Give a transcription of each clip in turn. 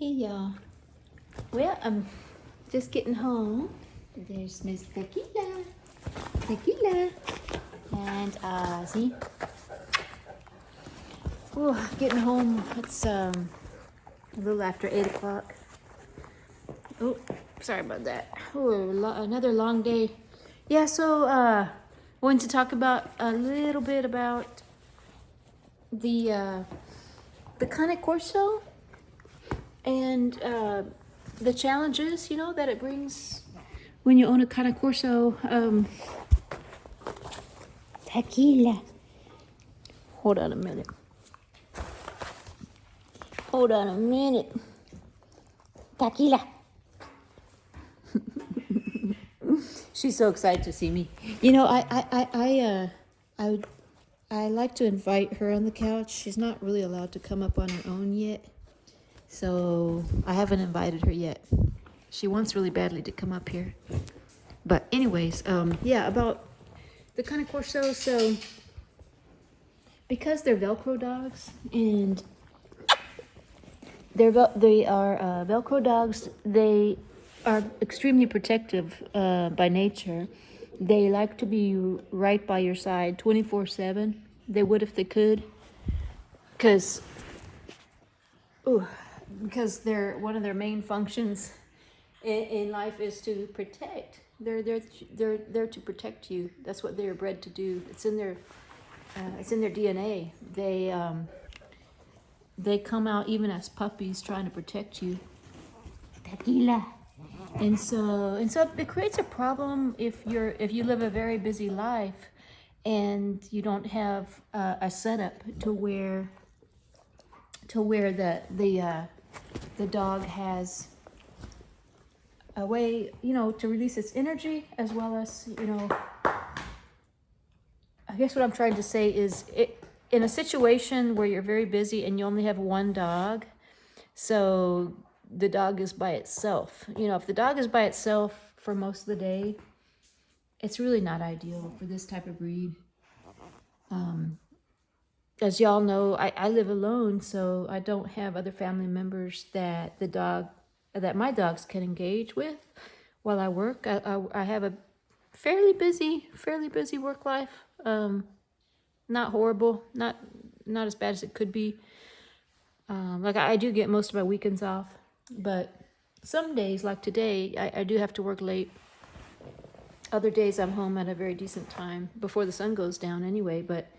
Hey y'all. Well, I'm just getting home. There's Miss Tequila, and Ozzy. Oh, getting home. It's a little after 8 o'clock. Oh, sorry about that. Oh, another long day. Yeah, so wanted to talk about a little bit about the Cane Corso and the challenges, that it brings when you own a Cane Corso. Tequila. Hold on a minute. Tequila. She's so excited to see me. I like to invite her on the couch. She's not really allowed to come up on her own yet. So I haven't invited her yet. She wants really badly to come up here. But anyways, about the Cane Corso. So because they're Velcro dogs and they are Velcro dogs, they are extremely protective by nature. They like to be right by your side 24/7. They would if they could, because they're one of their main functions in life is to protect. They're there to protect you. That's what they're bred to do. It's in their DNA. They come out even as puppies trying to protect you. Tequila. And so it creates a problem if you live a very busy life and you don't have a setup to where the dog has a way, to release its energy, as well as, I guess what I'm trying to say is in a situation where you're very busy and you only have one dog, so the dog is by itself. If the dog is by itself for most of the day, it's really not ideal for this type of breed. As y'all know, I live alone, so I don't have other family members that my dogs can engage with while I work. I have a fairly busy work life. Not horrible, not as bad as it could be. Like I do get most of my weekends off, but some days, like today, I do have to work late. Other days I'm home at a very decent time before the sun goes down anyway, but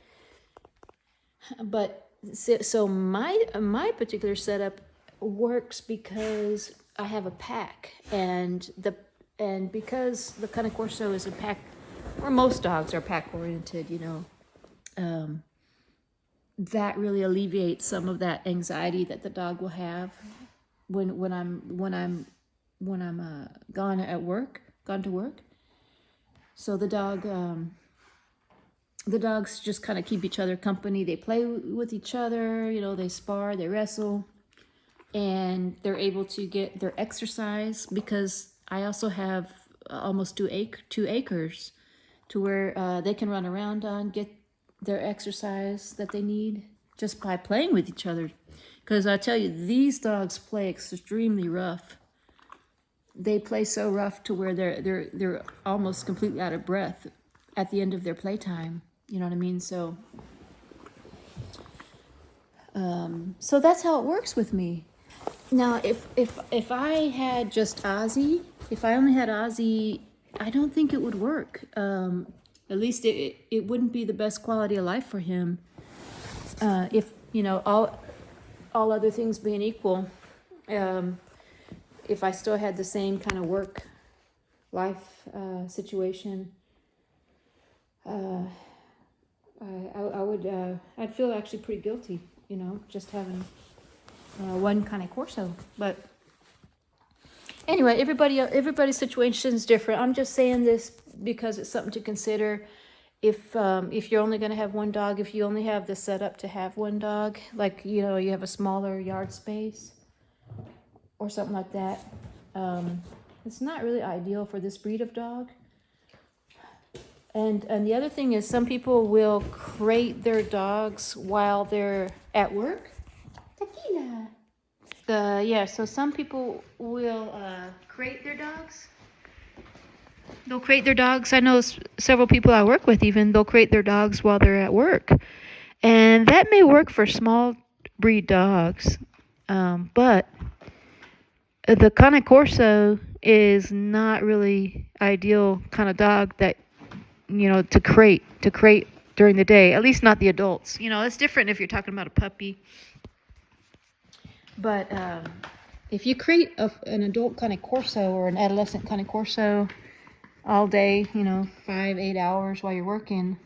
so my particular setup works because I have a pack, and because the Cane Corso is a pack, or most dogs are pack oriented, that really alleviates some of that anxiety that the dog will have when I'm gone to work. So the dogs just kind of keep each other company. They play with each other, they spar, they wrestle, and they're able to get their exercise, because I also have almost 2 acres to where they can run around on, get their exercise that they need just by playing with each other. Because I tell you, these dogs play extremely rough. They play so rough to where they're almost completely out of breath at the end of their playtime. You know what I mean? So that's how it works with me. Now, if I had just Ozzy, if I only had Ozzy, I don't think it would work. At least it wouldn't be the best quality of life for him. If all other things being equal, if I still had the same kind of work life situation, I'd feel actually pretty guilty, just having one Cane Corso. But anyway, everybody's situation is different. I'm just saying this because it's something to consider. If you're only going to have one dog, if you only have the setup to have one dog, like you have a smaller yard space or something like that, it's not really ideal for this breed of dog. And the other thing is, some people will crate their dogs while they're at work. Tequila. So some people will crate their dogs. They'll crate their dogs. I know several people I work with even, they'll crate their dogs while they're at work. And that may work for small breed dogs. But the Cane Corso is not really ideal kind of dog that, to crate during the day, at least not the adults. It's different if you're talking about a puppy. But if you crate an adult Cane Corso or an adolescent Cane Corso all day, 5-8 hours while you're working,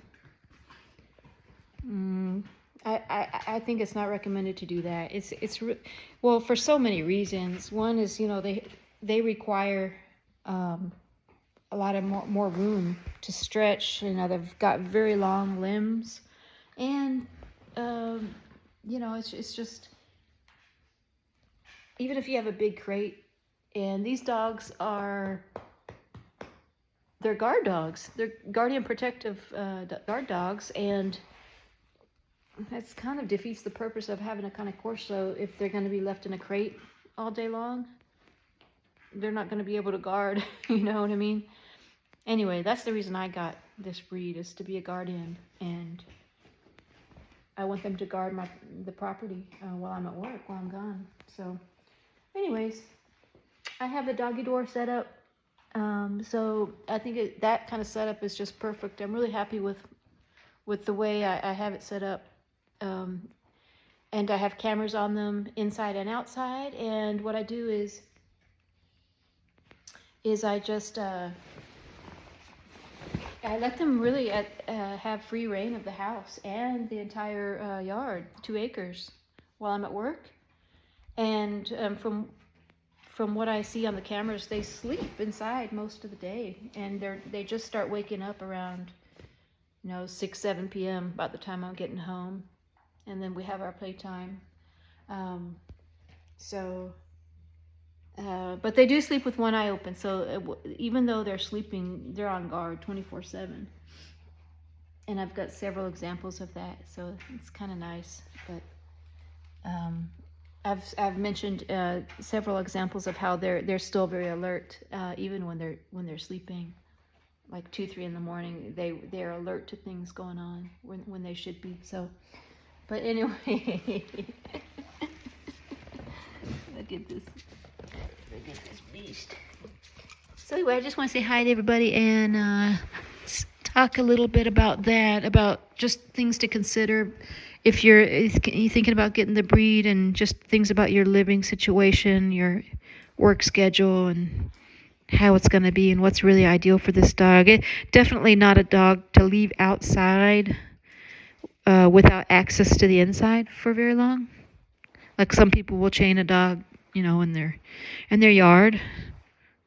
I think it's not recommended to do that. Well, for so many reasons. One is, they require a lot of more room to stretch. They've got very long limbs, and it's just, even if you have a big crate, and these dogs they're guard dogs. They're guardian protective guard dogs, and that's kind of defeats the purpose of having a Cane Corso if they're going to be left in a crate all day long. They're not going to be able to guard, you know what I mean? Anyway, that's the reason I got this breed, is to be a guardian, and I want them to guard the property while I'm at work, while I'm gone. So anyways, I have the doggy door set up. So I think that kind of setup is just perfect. I'm really happy with the way I have it set up. And I have cameras on them inside and outside. And what I do is I just I let them really have free reign of the house and the entire yard, 2 acres, while I'm at work. And from what I see on the cameras, they sleep inside most of the day, and they just start waking up around 6-7 p.m. about the time I'm getting home, and then we have our playtime. But they do sleep with one eye open, so even though they're sleeping, they're on guard 24/7. And I've got several examples of that, so it's kind of nice. But I've mentioned several examples of how they're still very alert, even when they're sleeping, like 2-3 in the morning. They're alert to things going on when they should be. So, but anyway, look at this beast. So anyway, I just want to say hi to everybody and talk a little bit about that, about just things to consider if you're thinking about getting the breed, and just things about your living situation, your work schedule, and how it's going to be and what's really ideal for this dog. Definitely not a dog to leave outside without access to the inside for very long. Like some people will chain a dog, in their yard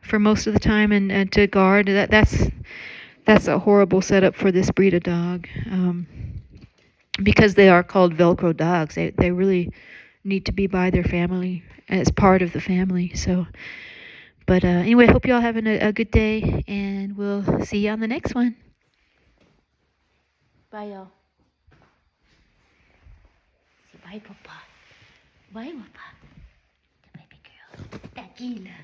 for most of the time, and to guard. That's a horrible setup for this breed of dog. Because they are called Velcro dogs. They really need to be by their family, as part of the family. So, but anyway, hope you all having a good day, and we'll see you on the next one. Bye, y'all. Say bye, Papa. Bye, Papa. The baby girl. Tequila.